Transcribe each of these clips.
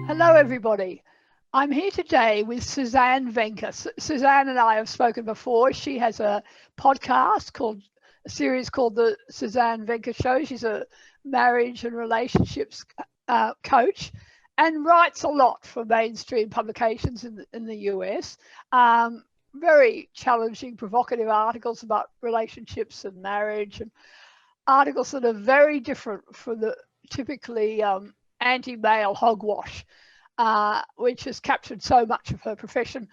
Hello, everybody. I'm here today with Suzanne Venker. Suzanne and I have spoken before. She has a podcast a series called The Suzanne Venker Show. She's a marriage and relationships coach and writes a lot for mainstream publications in the US. Very challenging, provocative articles about relationships and marriage, and articles that are very different from the typically anti-male hogwash, which has captured so much of her profession.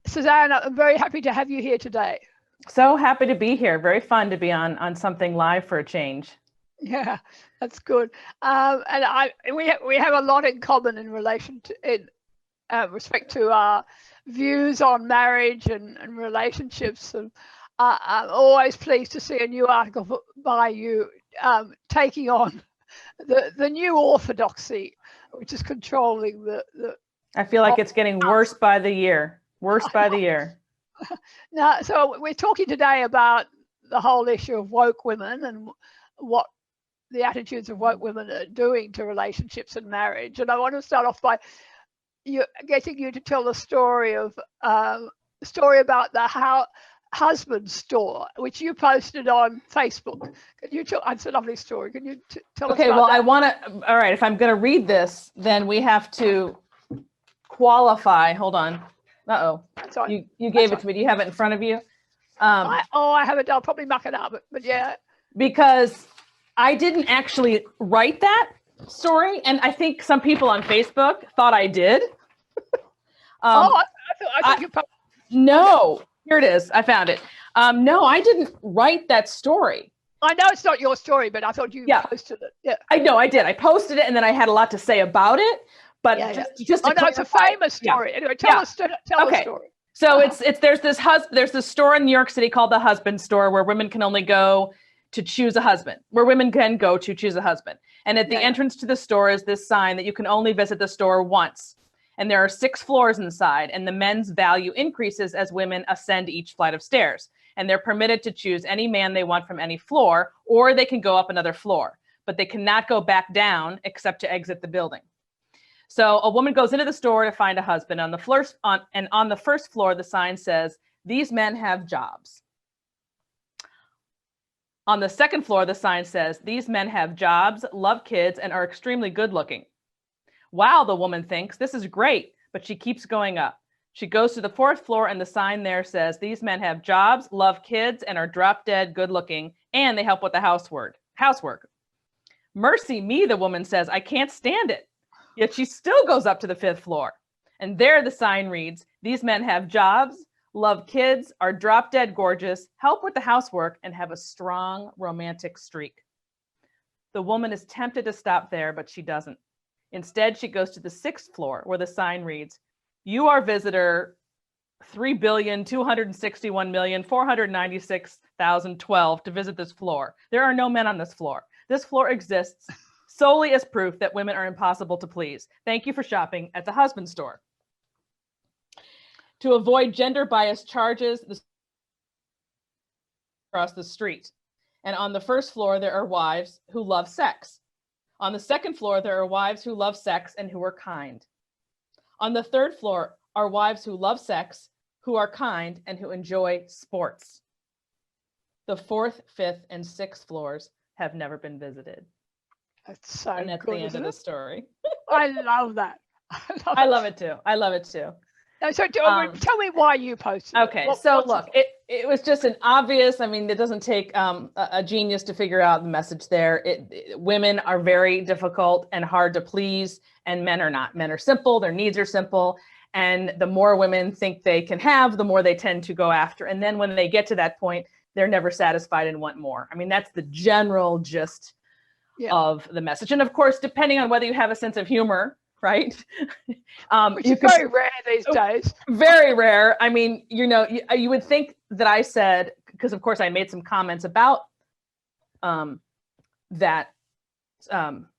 Suzanne, I'm very happy to have you here today. So happy to be here. Very fun to be on something live for a change. Yeah, that's good. And we have a lot in common in relation to respect to our views on marriage and relationships. And I'm always pleased to see a new article by you taking on the new orthodoxy, which is controlling the I feel like it's getting worse by the year. Worse by the year. Now, so we're talking today about the whole issue of woke women and what the attitudes of woke women are doing to relationships and marriage. And I want to start off by getting you to tell the story of story about the husband store, which you posted on Facebook. Can you tell? It's a lovely story. Can you tell us? Okay, well, I want to. All right, if I'm going to read this, then we have to qualify. Hold on. You gave it to me. Do you have it in front of you? I have it. I'll probably muck it up, but yeah. Because I didn't actually write that story, and I think some people on Facebook thought I did. I thought you. No, here it is. I found it. No, I didn't write that story. I know it's not your story, but I thought you posted it. Yeah, I know I did. I posted it, and then I had a lot to say about it. But just to clarify, it's a famous story. Yeah. Anyway, tell the story. So there's this store in New York City called the Husband Store, where women can only go to choose a husband, where women can go to choose a husband. And at the entrance to the store is this sign that you can only visit the store once. And there are 6 floors inside, and the men's value increases as women ascend each flight of stairs. And they're permitted to choose any man they want from any floor, or they can go up another floor, but they cannot go back down except to exit the building. So a woman goes into the store to find a husband. On the first floor, the sign says, "These men have jobs." On the second floor, the sign says, "These men have jobs, love kids, and are extremely good looking." Wow, the woman thinks, this is great, but she keeps going up. She goes to the 4th floor, and the sign there says, "These men have jobs, love kids, and are drop dead good looking, and they help with the housework. Mercy me, the woman says, I can't stand it. Yet she still goes up to the 5th floor. And there the sign reads, "These men have jobs, love kids, are drop dead gorgeous, help with the housework, and have a strong romantic streak." The woman is tempted to stop there, but she doesn't. Instead, she goes to the 6th floor, where the sign reads, "You are visitor 3,261,496,012 to visit this floor. There are no men on this floor. This floor exists solely as proof that women are impossible to please. Thank you for shopping at the Husband Store." To avoid gender-biased charges across the street. And on the 1st floor, there are wives who love sex. On the 2nd floor, there are wives who love sex and who are kind. On the 3rd floor are wives who love sex, who are kind, and who enjoy sports. The 4th, 5th, and 6th floors have never been visited. That's so and that's good, the end of the story. I love that. I love it too. I love it too. So tell me why you posted it. Okay, look, it was just an obvious, it doesn't take a genius to figure out the message there. Women are very difficult and hard to please, and men are not. Men are simple, their needs are simple, and the more women think they can have, the more they tend to go after. And then when they get to that point, they're never satisfied and want more. That's the general gist of the message. And of course, depending on whether you have a sense of humor, right? Which is very rare these days. Very rare. You would think that I said, because of course I made some comments about that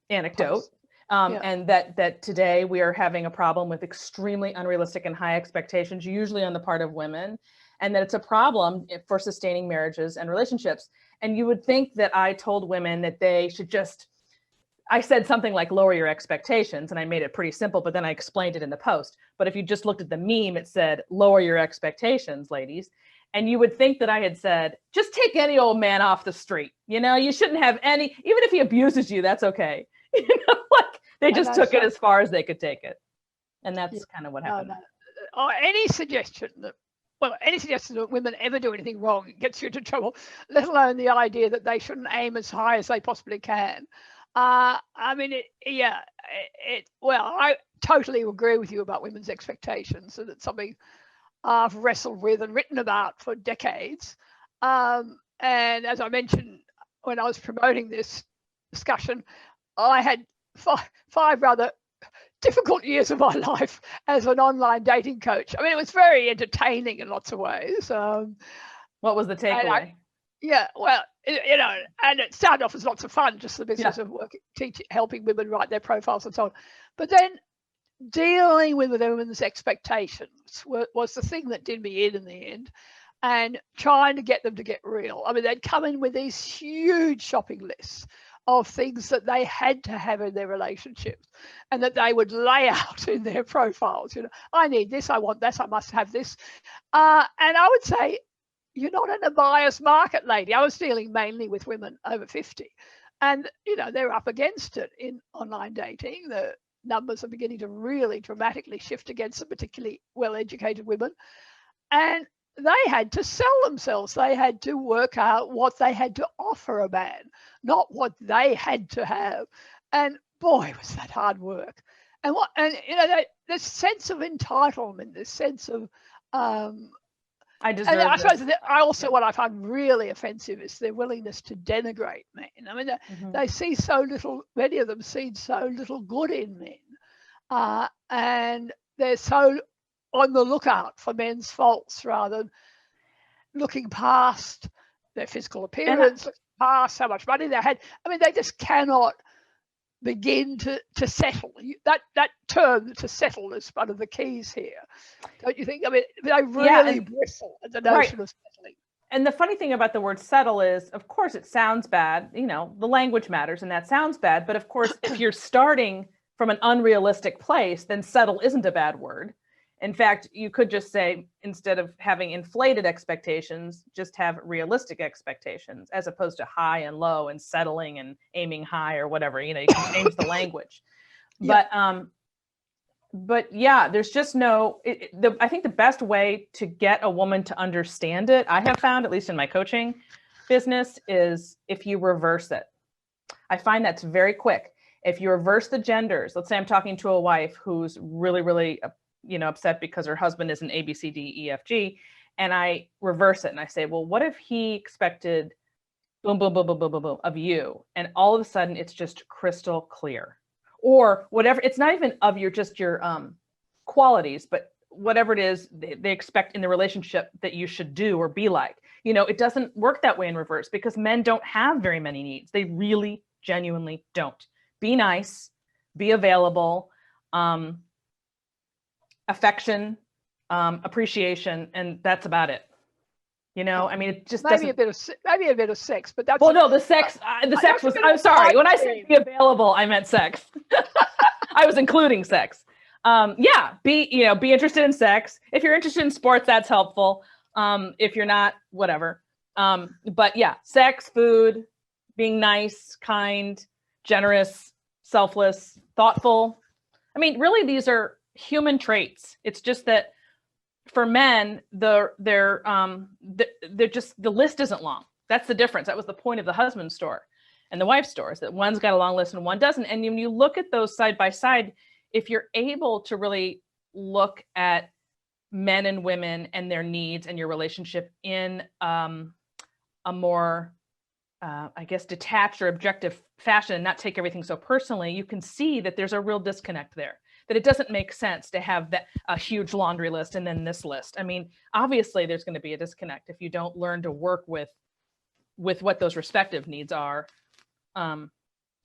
anecdote, and that today we are having a problem with extremely unrealistic and high expectations, usually on the part of women, and that it's a problem for sustaining marriages and relationships. And you would think that I told women that they should just I said something like lower your expectations, and I made it pretty simple, but then I explained it in the post. But if you just looked at the meme, it said lower your expectations, ladies. And you would think that I had said, just take any old man off the street. You know, you shouldn't have any, even if he abuses you, that's okay. You know, like they just took it as far as they could take it. And that's kind of what happened. Or any suggestion that women ever do anything wrong gets you into trouble, let alone the idea that they shouldn't aim as high as they possibly can. I mean, I totally agree with you about women's expectations, and it's something I've wrestled with and written about for decades. And as I mentioned, when I was promoting this discussion, I had five rather difficult years of my life as an online dating coach. I mean, it was very entertaining in lots of ways. What was the takeaway? And it started off as lots of fun, just the business of helping women write their profiles and so on. But then dealing with women's expectations was the thing that did me in the end, and trying to get them to get real. I mean, they'd come in with these huge shopping lists of things that they had to have in their relationships, and that they would lay out in their profiles. You know, I need this, I want this, I must have this. And I would say, you're not in a buyer's market, lady. I was dealing mainly with women over 50. And, you know, they're up against it in online dating. The numbers are beginning to really dramatically shift against some particularly well-educated women. And they had to sell themselves. They had to work out what they had to offer a man, not what they had to have. And boy, was that hard work. And this sense of entitlement, this sense of I suppose what I find really offensive is their willingness to denigrate men. I mean, they see many of them see so little good in men, and they're so on the lookout for men's faults rather than looking past their physical appearance, past how much money they had. I mean, they just cannot begin to settle. That term, to settle, is one of the keys here, don't you think? I mean, they really bristle at the notion of settling. And the funny thing about the word settle is, of course, it sounds bad. You know, the language matters, and that sounds bad. But of course, if you're starting from an unrealistic place, then settle isn't a bad word. In fact, you could just say, instead of having inflated expectations, just have realistic expectations, as opposed to high and low and settling and aiming high or whatever. You know, you can change the language. But yeah, there's just no, I think the best way to get a woman to understand it, I have found, at least in my coaching business, is if you reverse it. I find that's very quick. If you reverse the genders, let's say I'm talking to a wife who's really, really upset because her husband is an A, B, C, D, E, F, G, and I reverse it and I say, well, what if he expected boom, boom, boom, boom, boom, boom, boom of you? And all of a sudden it's just crystal clear, or whatever. It's not even of your qualities, but whatever it is they expect in the relationship that you should do or be like. You know, it doesn't work that way in reverse, because men don't have very many needs. They really genuinely don't. Be nice, be available, affection, appreciation, and that's about it. You know, I mean, it just maybe a bit of sex, but that's the sex was. I'm sorry, when I said be available, I meant sex. I was including sex. Be interested in sex. If you're interested in sports, that's helpful. If you're not, whatever. But yeah, sex, food, being nice, kind, generous, selfless, thoughtful. I mean, really, these are human traits. It's just that for men, they're just, the list isn't long. That's the difference. That was the point of the husband store and the wife store, is that one's got a long list and one doesn't. And when you look at those side by side, if you're able to really look at men and women and their needs and your relationship in a more detached or objective fashion, and not take everything so personally, you can see that there's a real disconnect there, that it doesn't make sense to have a huge laundry list and then this list. I mean, obviously there's going to be a disconnect if you don't learn to work with what those respective needs are. And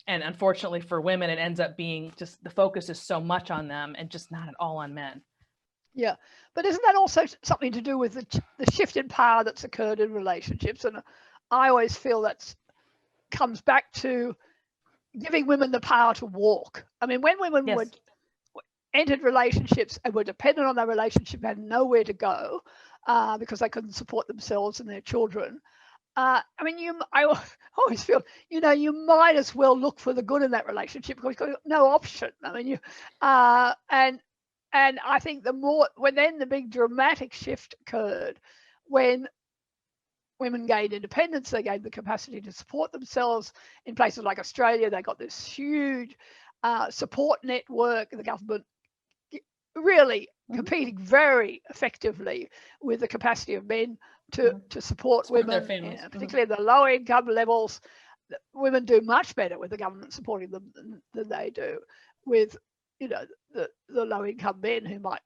unfortunately for women, it ends up being just the focus is so much on them and just not at all on men. Yeah, but isn't that also something to do with the shift in power that's occurred in relationships? And I always feel that comes back to giving women the power to walk. I mean, when women Yes. entered relationships and were dependent on their relationship, had nowhere to go because they couldn't support themselves and their children. I mean, I always feel, you might as well look for the good in that relationship because you've got no option. I mean, and I think then the big dramatic shift occurred when women gained independence. They gained the capacity to support themselves. In places like Australia, they got this huge support network. The government really competing very effectively with the capacity of men to support women, particularly at the low income levels. Women do much better with the government supporting them than they do with, the low income men who might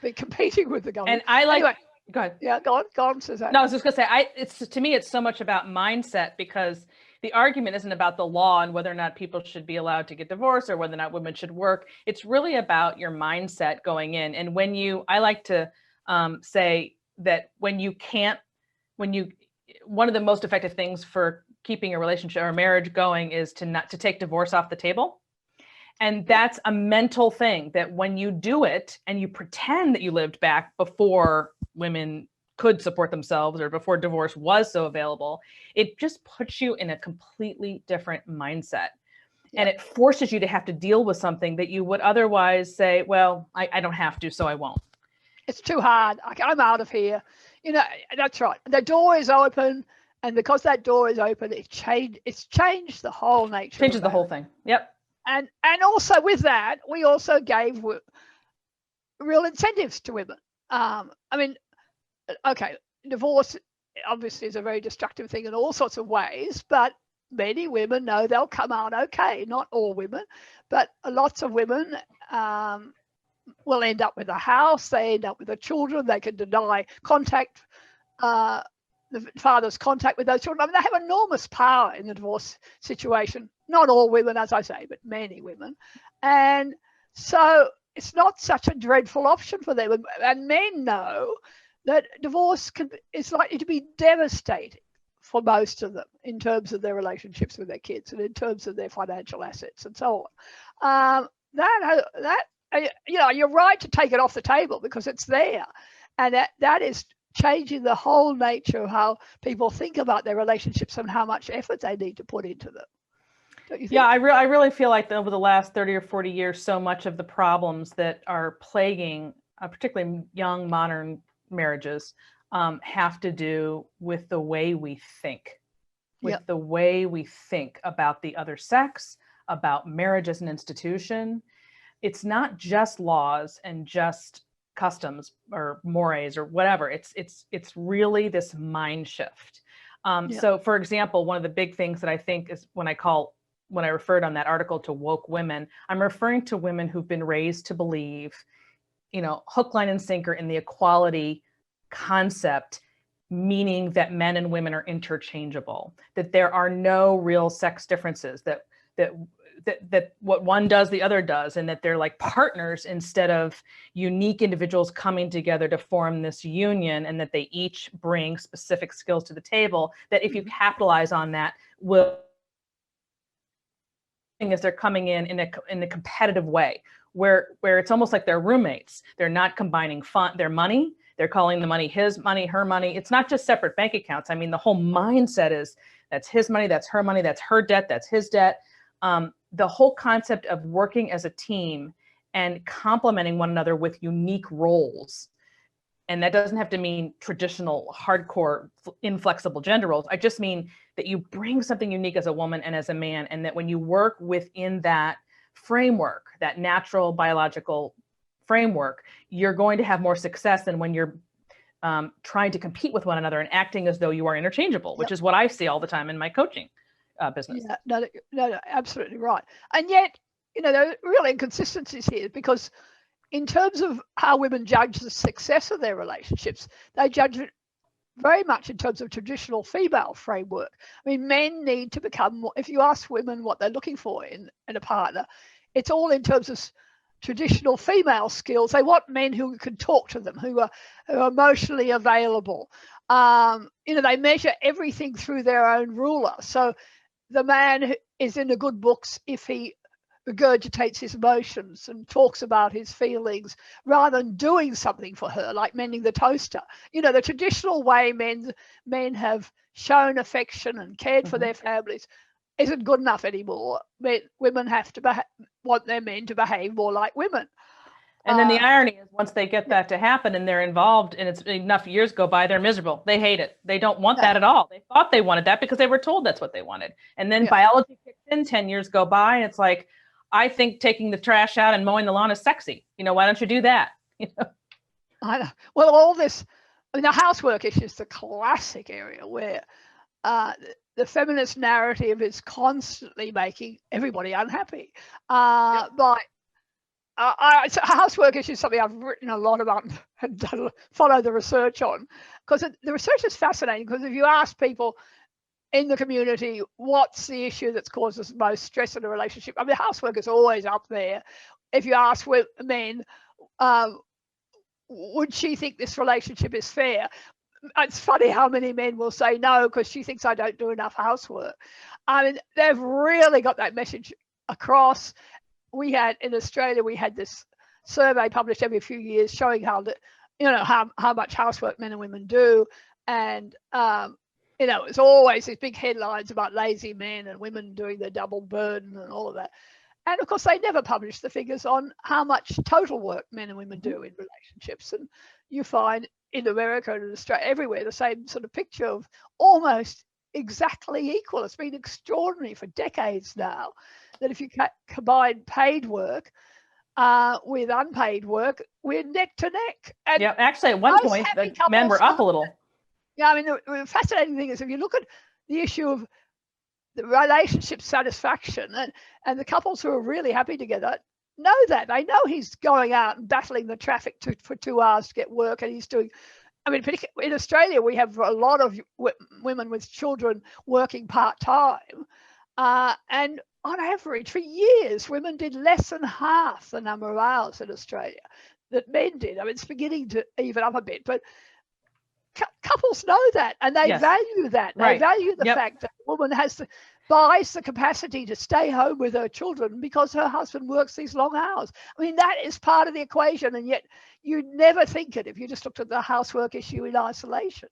be competing with the government. And I like. Anyway, go ahead. Yeah, go on, Suzanne. No, I was just gonna say, to me, it's so much about mindset, because the argument isn't about the law and whether or not people should be allowed to get divorced or whether or not women should work. It's really about your mindset going in. And I like to say that one of the most effective things for keeping a relationship or a marriage going is to take divorce off the table. And that's a mental thing, that when you do it and you pretend that you lived back before women could support themselves or before divorce was so available, it just puts you in a completely different mindset. Yeah. And it forces you to have to deal with something that you would otherwise say, well, I don't have to, so I won't. It's too hard. I'm out of here. That's right. The door is open. And because that door is open, it's changed the whole nature. Changes the whole thing. Yep. And also with that, we also gave real incentives to women. I mean, okay, divorce obviously is a very destructive thing in all sorts of ways, but many women know they'll come out okay. Not all women, but lots of women will end up with a house. They end up with the children. They can deny contact, the father's contact with those children. I mean, they have enormous power in the divorce situation. Not all women, as I say, but many women. And so it's not such a dreadful option for them. And men know that divorce is likely to be devastating for most of them in terms of their relationships with their kids and in terms of their financial assets and so on. You're right to take it off the table because it's there. And that is changing the whole nature of how people think about their relationships and how much effort they need to put into them. Don't you think? Yeah, I really feel like over the last 30 or 40 years, so much of the problems that are plaguing particularly young modern marriages have to do with the way we think, the way we think about the other sex, about marriage as an institution. It's not just laws and just customs or mores or whatever. It's really this mind shift. So for example, one of the big things that I think is when I referred on that article to woke women, I'm referring to women who've been raised to believe, hook, line, and sinker in the equality concept, meaning that men and women are interchangeable, that there are no real sex differences, that what one does, the other does, and that they're like partners instead of unique individuals coming together to form this union, and that they each bring specific skills to the table, that if you capitalize on that, as they're coming in a competitive way, where it's almost like they're roommates. They're not combining their money. They're calling the money his money, her money. It's not just separate bank accounts. I mean, the whole mindset is that's his money, that's her money, that's her debt, that's his debt. The whole concept of working as a team and complementing one another with unique roles. And that doesn't have to mean traditional, hardcore, inflexible gender roles. I just mean that you bring something unique as a woman and as a man, and that when you work within that framework, that natural biological framework, you're going to have more success than when you're trying to compete with one another and acting as though you are interchangeable, which is what I see all the time in my coaching business. Yeah, no, absolutely right. And yet, there are real inconsistencies here, because in terms of how women judge the success of their relationships, they judge it very much in terms of traditional female framework. I mean, men need to become more, if you ask women what they're looking for in a partner, it's all in terms of traditional female skills. They want men who can talk to them, who are emotionally available. They measure everything through their own ruler. So the man is in the good books if he regurgitates his emotions and talks about his feelings rather than doing something for her, like mending the toaster. You know, the traditional way men have shown affection and cared for their families isn't good enough anymore. Women have to want their men to behave more like women. And then the irony is once they get that to happen and they're involved and it's enough years go by, they're miserable. They hate it. They don't want that at all. They thought they wanted that because they were told that's what they wanted. And then biology kicks in, 10 years go by and it's like, I think taking the trash out and mowing the lawn is sexy. You know, why don't you do that? You know? I know. Well, all this, I mean, the housework issue is the classic area where the feminist narrative is constantly making everybody unhappy. Housework issue is something I've written a lot about and follow the research on, because the research is fascinating. Because if you ask people in the community, what's the issue that's caused us most stress in a relationship? I mean, housework is always up there. If you ask men, would she think this relationship is fair? It's funny how many men will say no because she thinks I don't do enough housework. I mean, they've really got that message across. In Australia, we had this survey published every few years showing how much housework men and women do. And, it's always these big headlines about lazy men and women doing the double burden and all of that. And of course, they never publish the figures on how much total work men and women do in relationships. And you find in America and in Australia, everywhere, the same sort of picture of almost exactly equal. It's been extraordinary for decades now that if you combine paid work with unpaid work, we're neck to neck. And actually, at one point, the men were up a little. Yeah, I mean, the fascinating thing is if you look at the issue of the relationship satisfaction and the couples who are really happy together know that. They know he's going out and battling the traffic for 2 hours to get work, and he's doing. I mean, in Australia, we have a lot of women with children working part-time. And on average, for years, women did less than half the number of hours in Australia that men did. I mean, it's beginning to even up a bit, but couples know that, and they value that. They value the fact that a woman buys the capacity to stay home with her children because her husband works these long hours. I mean, that is part of the equation, and yet you never think it if you just looked at the housework issue in isolation.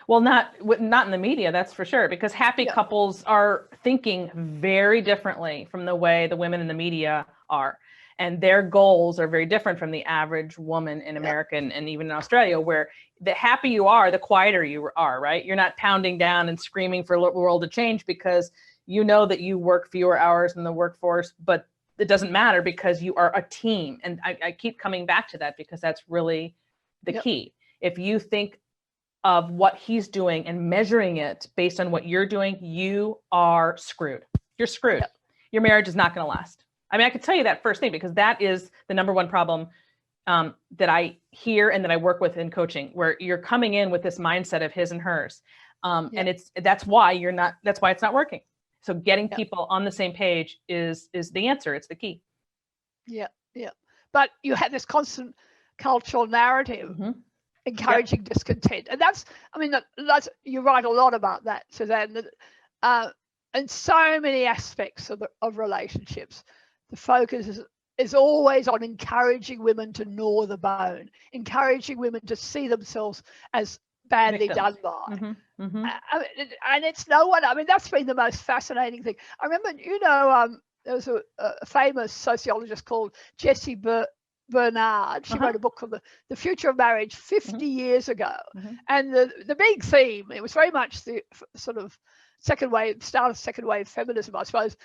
Well, not in the media, that's for sure, because happy couples are thinking very differently from the way the women in the media are. And their goals are very different from the average woman in America and even in Australia, where the happier you are, the quieter you are, right? You're not pounding down and screaming for the world to change because you know that you work fewer hours in the workforce, but it doesn't matter because you are a team. And I keep coming back to that because that's really the key. If you think of what he's doing and measuring it based on what you're doing, you are screwed. You're screwed. Your marriage is not going to last. I mean, I could tell you that first thing because that is the number one problem that I hear and that I work with in coaching, where you're coming in with this mindset of his and hers. And that's why it's not working. So getting people on the same page is the answer. It's the key. Yeah. But you have this constant cultural narrative encouraging discontent. And that's you write a lot about that, Suzanne, and so many aspects of relationships. The focus is always on encouraging women to gnaw the bone, encouraging women to see themselves as badly done by. And it's no one. I mean, that's been the most fascinating thing. I remember, there was a famous sociologist called Jessie Bernard. She wrote a book called The Future of Marriage 50 years ago. And the big theme, it was very much the sort of start of second wave feminism, I suppose.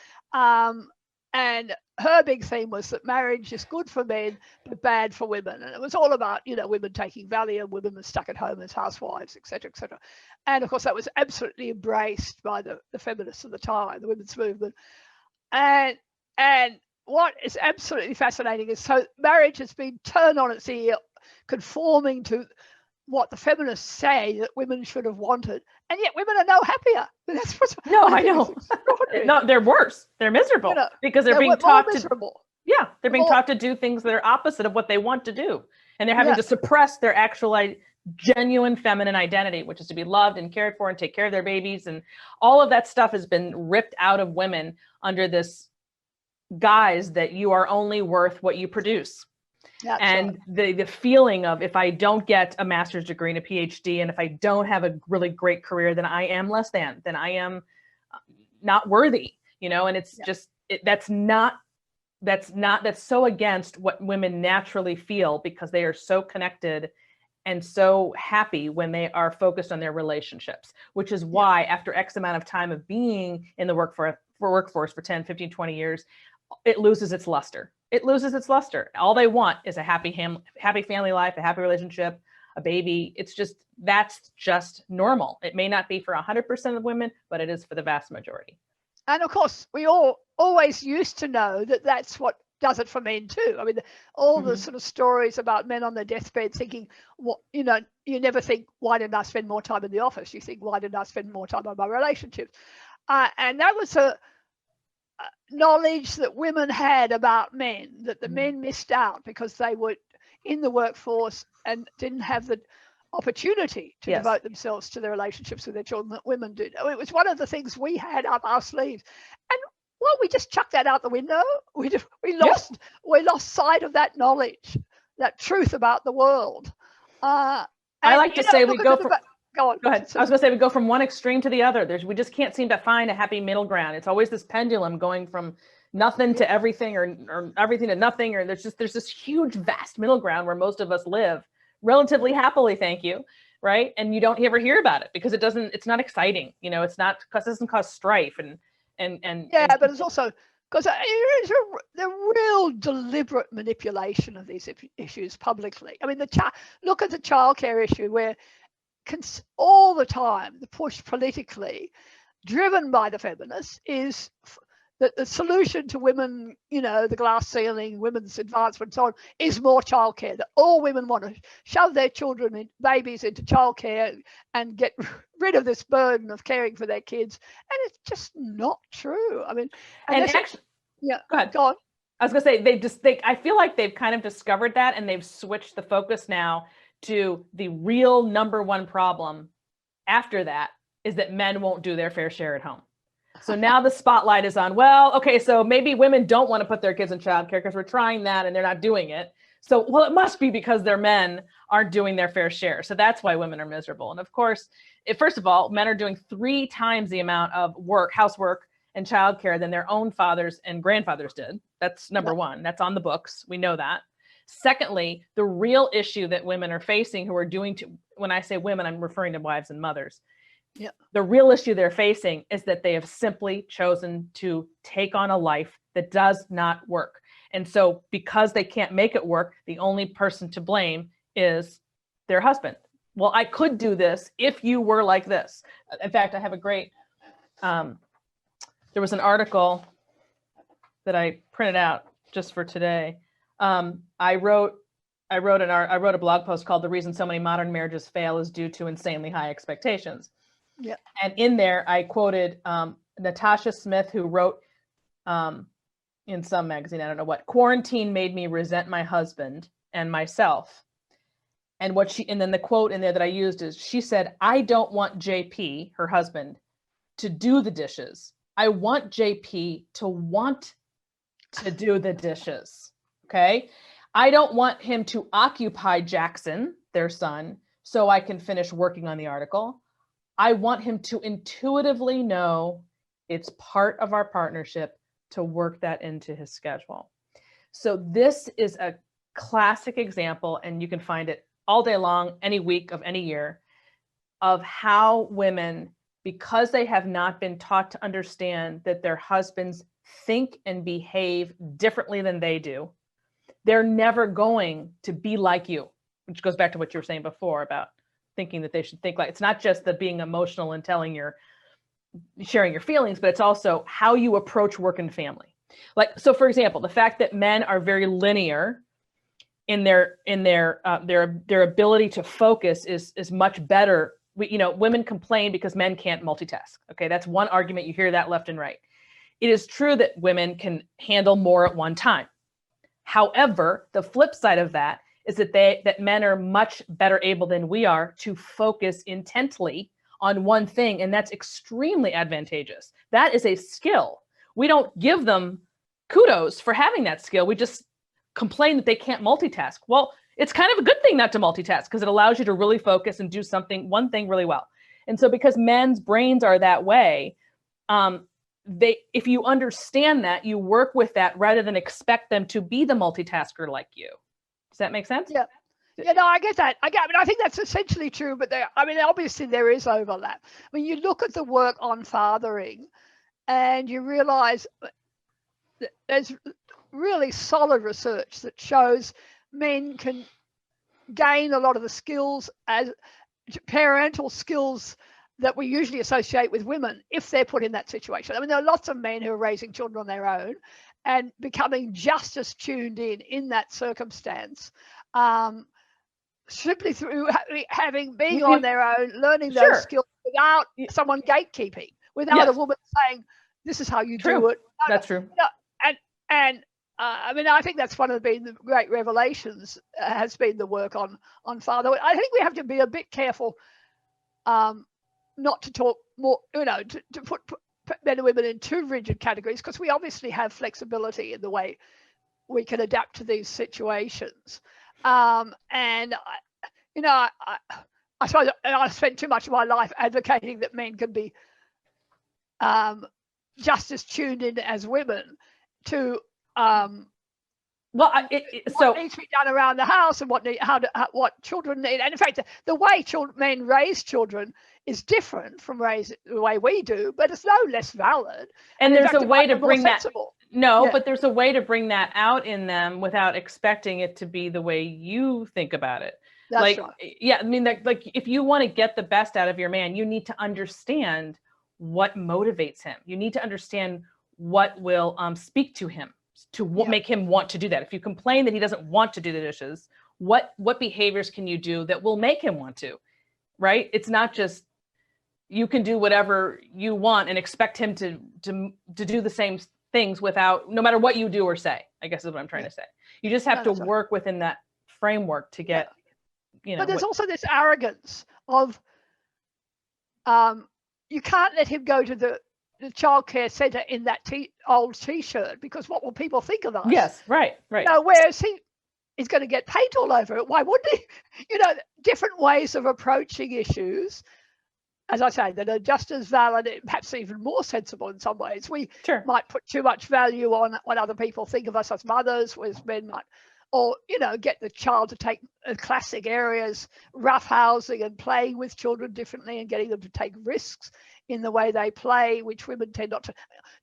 And her big theme was that marriage is good for men, but bad for women. And it was all about, women taking Valium, women stuck at home as housewives, et cetera, et cetera. And of course, that was absolutely embraced by the feminists of the time, the women's movement. And what is absolutely fascinating is so marriage has been turned on its ear, conforming to what the feminists say that women should have wanted, and yet women are no happier. That's what's I know. No, they're worse. They're miserable because they're being taught they're being taught to do things that are opposite of what they want to do, and they're having to suppress their actual genuine feminine identity, which is to be loved and cared for and take care of their babies. And all of that stuff has been ripped out of women under this guise that you are only worth what you produce. That's and right. the feeling of, if I don't get a master's degree and a PhD, and if I don't have a really great career, then I am less than I am not worthy, and it's just, that's so against what women naturally feel, because they are so connected and so happy when they are focused on their relationships, which is why after X amount of time of being in the workforce for 10, 15, 20 years, it loses its luster. All they want is a happy family life, a happy relationship, a baby. That's just normal. It may not be for 100% of women, but it is for the vast majority. And of course, we always used to know that that's what does it for men too. I mean, all the sort of stories about men on their deathbed thinking, you never think, why didn't I spend more time in the office? You think, why didn't I spend more time on my relationships? And that was a knowledge that women had about men, that the men missed out because they were in the workforce and didn't have the opportunity to devote themselves to their relationships with their children that women did. I mean, it was one of the things we had up our sleeves, and we just chucked that out the window. We lost sight of that knowledge, that truth about the world. I like to say we go from Go on. Go ahead. I was going to say we go from one extreme to the other. We just can't seem to find a happy middle ground. It's always this pendulum going from nothing to everything, or everything to nothing, or there's this huge, vast middle ground where most of us live relatively happily, thank you, right? And you don't ever hear about it because it's not exciting. It's not, because it doesn't cause strife but it's also because there is the real deliberate manipulation of these issues publicly. I mean, look at the childcare issue, where all the time the push politically driven by the feminists is that the solution to women, the glass ceiling, women's advancement and so on, is more childcare, that all women want to shove their babies into childcare and get rid of this burden of caring for their kids. And it's just not true. I mean, and actually, go on. I was going to say, I feel like they've kind of discovered that, and they've switched the focus now to the real number one problem after that is that men won't do their fair share at home. So now the spotlight is on, so maybe women don't want to put their kids in childcare because we're trying that and they're not doing it. So, it must be because their men aren't doing their fair share. So that's why women are miserable. And of course, first of all, men are doing 3 times the amount of housework and childcare than their own fathers and grandfathers did. That's number one. That's on the books. We know that. Secondly, the real issue that women are facing who are doing when I say women, I'm referring to wives and mothers. Yeah. The real issue they're facing is that they have simply chosen to take on a life that does not work. And so because they can't make it work, the only person to blame is their husband. Well, I could do this if you were like this. In fact, I have a great, there was an article that I printed out just for today. I wrote a blog post called "The Reason So Many Modern Marriages Fail Is Due to Insanely High Expectations." Yeah. And in there, I quoted Natasha Smith, who wrote in some magazine, I don't know what, "Quarantine made me resent my husband and myself." And then the quote in there that I used is, she said, "I don't want JP, her husband, to do the dishes. I want JP to want to do the dishes." Okay. "I don't want him to occupy Jackson, their son, so I can finish working on the article. I want him to intuitively know it's part of our partnership to work that into his schedule." So this is a classic example, and you can find it all day long, any week of any year, of how women, because they have not been taught to understand that their husbands think and behave differently than they do, they're never going to be like you, which goes back to what you were saying before about thinking that they should think like, it's not just the being emotional and sharing your feelings, but it's also how you approach work and family. Like, so for example, the fact that men are very linear in their ability to focus is much better. Women complain because men can't multitask. Okay. That's one argument. You hear that left and right. It is true that women can handle more at one time. However, the flip side of that is that men are much better able than we are to focus intently on one thing. And that's extremely advantageous. That is a skill. We don't give them kudos for having that skill. We just complain that they can't multitask. Well, it's kind of a good thing not to multitask because it allows you to really focus and do one thing really well. And so because men's brains are that way, if you understand that, you work with that rather than expect them to be the multitasker like you. Does that make sense? Yeah. Yeah, no, I get that. I think that's essentially true, but obviously there is overlap. I mean, you look at the work on fathering and you realize that there's really solid research that shows men can gain a lot of the skills as parental skills that we usually associate with women if they're put in that situation. I mean, there are lots of men who are raising children on their own and becoming just as tuned in that circumstance, simply through being on their own, learning those skills without someone gatekeeping, without a woman saying, "This is how you do it." That's true. I mean, I think that's one of the great revelations has been the work on fatherhood. I think we have to be a bit careful not to talk more, to put men and women in too rigid categories, because we obviously have flexibility in the way we can adapt to these situations. And I suppose I spent too much of my life advocating that men can be just as tuned in as women to what needs to be done around the house and what children need. And in fact, the way men raise children is different from the way we do, but it's no less valid. And there's a way to bring that. No, but there's a way to bring that out in them without expecting it to be the way you think about it. That's right. Yeah, I mean, like if you want to get the best out of your man, you need to understand what motivates him. You need to understand what will speak to him to make him want to do that. If you complain that he doesn't want to do the dishes, what behaviors can you do that will make him want to, right? It's not just you can do whatever you want and expect him to do the same things no matter what you do or say, I guess is what I'm trying to say. You just have to work within that framework to get, But there's also this arrogance of you can't let him go to the childcare center in that old t-shirt because what will people think of us? Yes, right. Whereas he's going to get paint all over it. Why wouldn't he? Different ways of approaching issues, as I say, that are just as valid, perhaps even more sensible in some ways. We might put too much value on what other people think of us as mothers, whereas men might, or, get the child to take classic areas, roughhousing and playing with children differently and getting them to take risks in the way they play, which women tend not to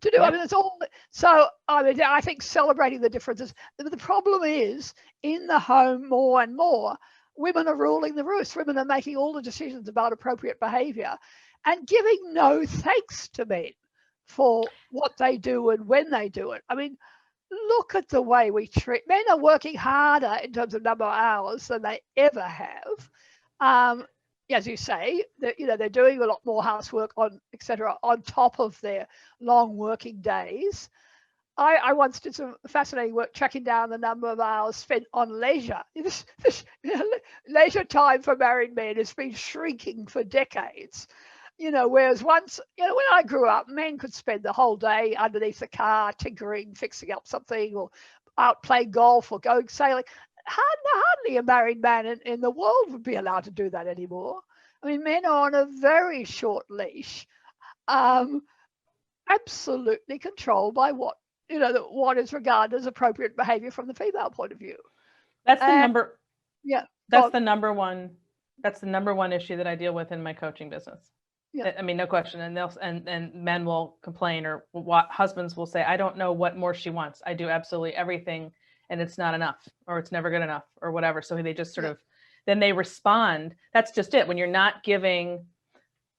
do. Yeah. I mean, it's all. So, I think celebrating the differences. The problem is in the home more and more, women are ruling the roost. Women are making all the decisions about appropriate behavior and giving no thanks to men for what they do and when they do it. I mean, look at the way we treat men. Are working harder in terms of number of hours than they ever have. As you say, they're doing a lot more housework on top of their long working days. I once did some fascinating work tracking down the number of hours spent on leisure. This leisure time for married men has been shrinking for decades. Whereas once, when I grew up, men could spend the whole day underneath the car, tinkering, fixing up something, or out playing golf or going sailing. Hardly a married man in the world would be allowed to do that anymore. I mean, men are on a very short leash, absolutely controlled by what is regarded as appropriate behavior from the female point of view. That's the number. Yeah. That's the number one. That's the number one issue that I deal with in my coaching business. Yeah. I mean, no question. And men will complain, or husbands will say, I don't know what more she wants. I do absolutely everything and it's not enough, or it's never good enough, or whatever. So they just sort of, then they respond. That's just it. When you're not giving,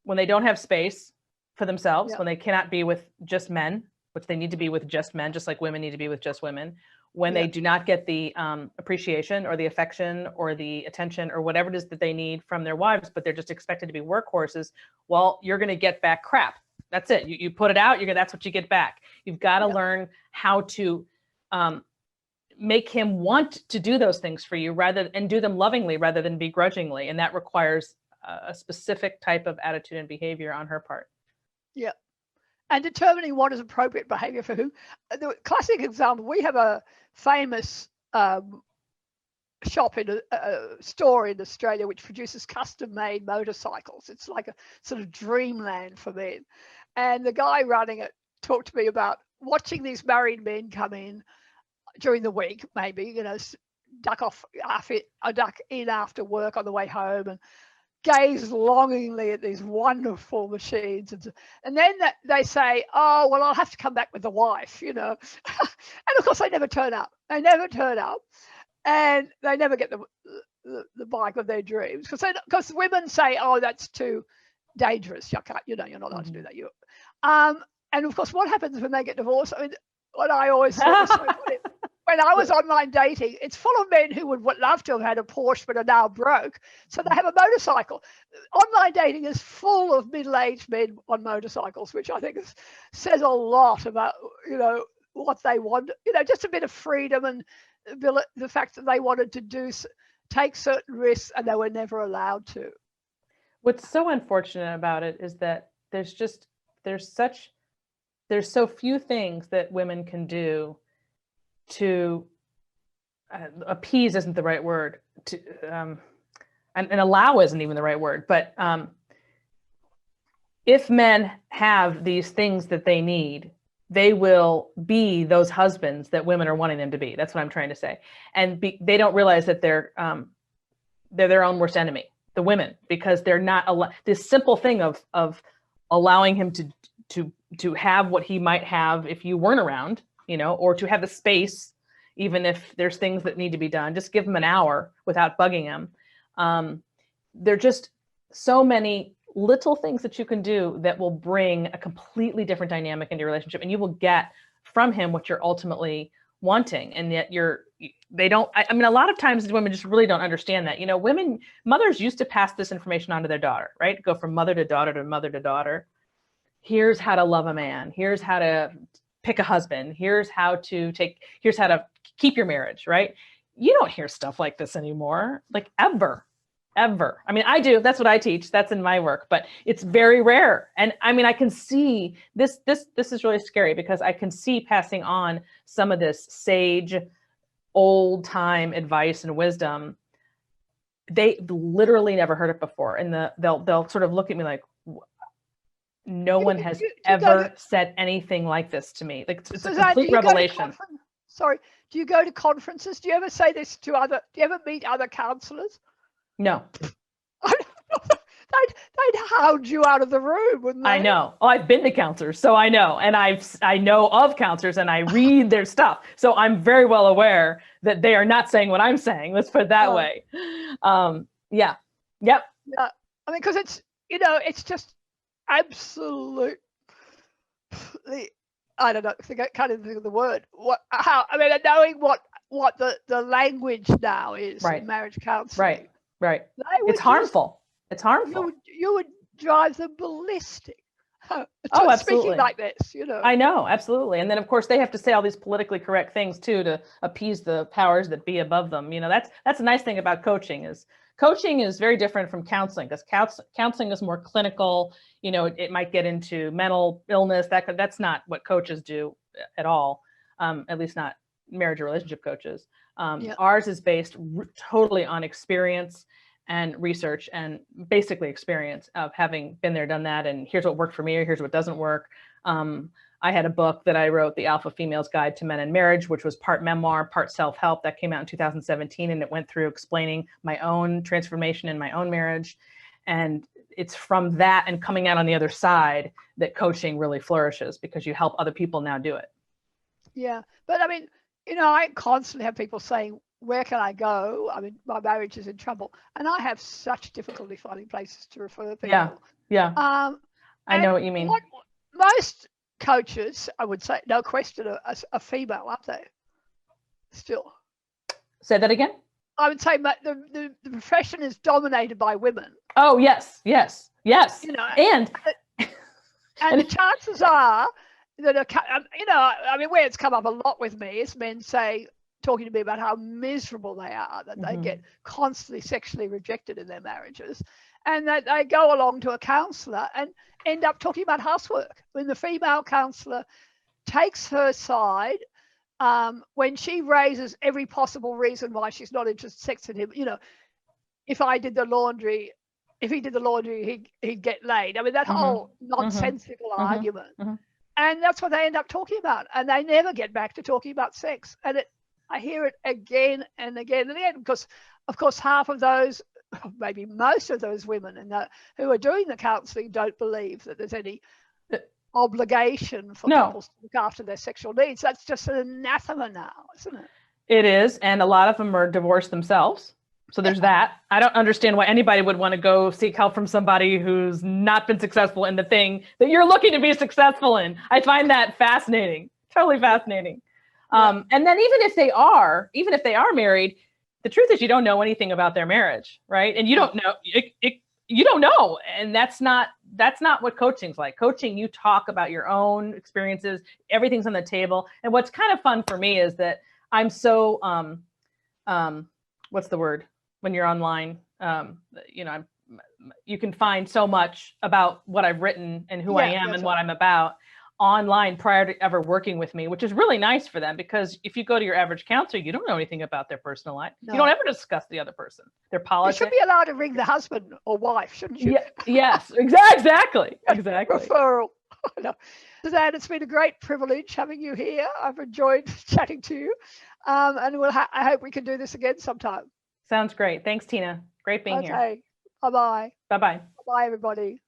when they don't have space for themselves, when they cannot be with just men, which they need to be with just men, just like women need to be with just women. When they do not get the appreciation or the affection or the attention or whatever it is that they need from their wives, but they're just expected to be workhorses, well, you're going to get back crap. That's it. You put it out, that's what you get back. You've got to learn how to make him want to do those things for you and do them lovingly rather than begrudgingly. And that requires a specific type of attitude and behavior on her part. Yeah. And determining what is appropriate behavior for who. The classic example, we have a famous shop in a store in Australia which produces custom-made motorcycles. It's like a sort of dreamland for men. And the guy running it talked to me about watching these married men come in during the week, maybe, duck in after work on the way home and gaze longingly at these wonderful machines. And then they say, oh, well, I'll have to come back with the wife, And of course, they never turn up. And they never get the bike of their dreams. Because women say, oh, that's too dangerous. You're not allowed to do that. And of course, what happens when they get divorced? I mean, what I always thought was so funny, when I was online dating, it's full of men who would love to have had a Porsche but are now broke, so they have a motorcycle. Online dating is full of middle-aged men on motorcycles, which I think says a lot about what they want. Just a bit of freedom and the fact that they wanted to take certain risks and they were never allowed to. What's so unfortunate about it is that there's so few things that women can do to appease isn't the right word, and allow isn't even the right word, but if men have these things that they need, they will be those husbands that women are wanting them to be. That's what I'm trying to say. And they don't realize that they're their own worst enemy, the women, because they're not this simple thing of allowing him to have what he might have if you weren't around, or to have the space, even if there's things that need to be done. Just give him an hour without bugging him. There are just so many little things that you can do that will bring a completely different dynamic into your relationship, and you will get from him what you're ultimately wanting. And yet I mean, a lot of times women just really don't understand that. Mothers used to pass this information on to their daughter, right? Go from mother to daughter to mother to daughter. Here's how to love a man. Here's how to pick a husband. Here's how to keep your marriage, right? You don't hear stuff like this anymore, like ever. I mean, I do. That's what I teach. That's in my work, but it's very rare. And I mean, I can see this is really scary, because I can see passing on some of this sage, old time advice and wisdom. They literally never heard it before. And they'll sort of look at me like, no one has ever said anything like this to me. Like, it's a complete revelation. Sorry, do you go to conferences? Do you ever say this do you ever meet other counselors? No. They'd hound you out of the room, wouldn't they? I know. Oh, I've been to counselors, so I know. And I know of counselors, and I read their stuff. So I'm very well aware that they are not saying what I'm saying. Let's put it that way. Yeah. Yep. Yeah. I mean, because it's just absolutely, I don't know, I can't even think of the word. Knowing what the language now is in marriage counseling. Right. It's harmful. It's harmful. You would drive them ballistic. Absolutely. Speaking like this, I know, absolutely. And then of course they have to say all these politically correct things too to appease the powers that be above them. That's a nice thing about coaching is very different from counseling, because counseling is more clinical. It might get into mental illness. That's not what coaches do at all. At least not marriage or relationship coaches. Ours is based totally on experience and research, and basically experience of having been there, done that. And here's what worked for me, or here's what doesn't work. I had a book that I wrote, The Alpha Female's Guide to Men and Marriage, which was part memoir, part self-help. That came out in 2017, and it went through explaining my own transformation in my own marriage. And it's from that and coming out on the other side that coaching really flourishes, because you help other people now do it. Yeah. But I mean, I constantly have people saying, where can I go? I mean, my marriage is in trouble. And I have such difficulty finding places to refer people. Yeah. I know what you mean. Most coaches, I would say, no question, are female, aren't they? Still. Say that again? I would say the profession is dominated by women. Oh, yes. And the chances are that, where it's come up a lot with me is men say, talking to me about how miserable they are, that they get constantly sexually rejected in their marriages, and that they go along to a counsellor and end up talking about housework. When the female counsellor takes her side, when she raises every possible reason why she's not interested in sex with him, if he did the laundry, he'd get laid. I mean, that whole nonsensical argument. And that's what they end up talking about. And they never get back to talking about sex. And I hear it again and again and again, because, of course, half of those, maybe most of those women who are doing the counselling don't believe that there's any obligation for couples to look after their sexual needs. That's just an anathema now, isn't it? It is. And a lot of them are divorced themselves. So there's that. I don't understand why anybody would want to go seek help from somebody who's not been successful in the thing that you're looking to be successful in. I find that fascinating, totally fascinating. And then even if they are married, the truth is you don't know anything about their marriage, right? And you don't know, you don't know. And that's not what coaching's like. Coaching, you talk about your own experiences, everything's on the table. And what's kind of fun for me is that I'm so, what's the word? When you're online, you can find so much about what I've written and who I am and what I'm about online prior to ever working with me, which is really nice for them, because if you go to your average counselor, you don't know anything about their personal life. No. You don't ever discuss the other person, their politics. You should be allowed to ring the husband or wife, shouldn't you? Yes, exactly. Referral. No. Suzanne, it's been a great privilege having you here. I've enjoyed chatting to you, and I hope we can do this again sometime. Sounds great. Thanks, Tina. Great being here. Okay. Bye-bye. Bye-bye. Bye, everybody.